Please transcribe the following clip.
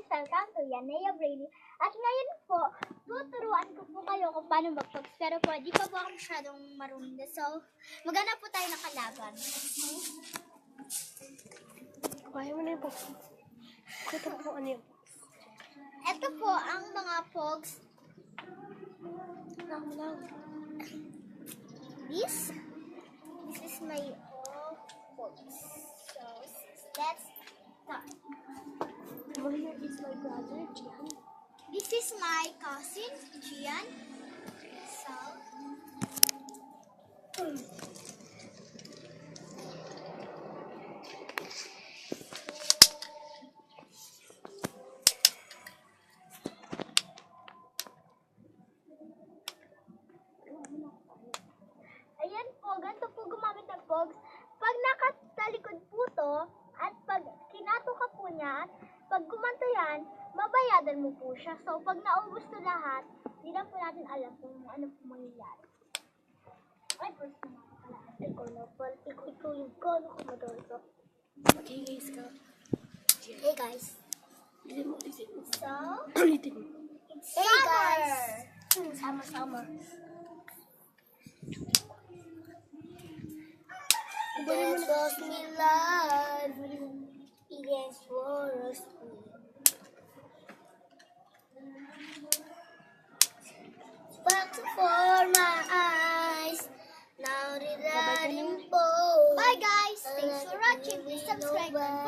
welcome to Yanea Brady. At ngayon po, tuturuan ko po kayo kung paano mag-pogs. Pero po, di pa po ako masyadong marunong. So, maghanap po tayo ng kalaban. Kaya mo na yung pogs. Ito po ano yung pogs. Ito po ang mga pogs. This is my pogs. So, let's start. Here is my brother, Gian. This is my cousin, Gian. So, ayan po, ganito po gumamit ng pogs. Pag nakatalikod po to, at pag kinato ka po niya, pag gumanto yan, mabayadan mo po siya. So, pag naubos to lahat, hindi na po natin alam kung ano po mangyayari. Ay, first naman pala. Ikaw na pala. Ikaw yung kono ko madolo. Okay guys ka. Hey guys. Isin mo. So, Ulitin mo. it's summer. Summer. This was me life. It was Back for my eyes. Now the lighting falls. Bye guys. Thanks for watching. Please subscribe and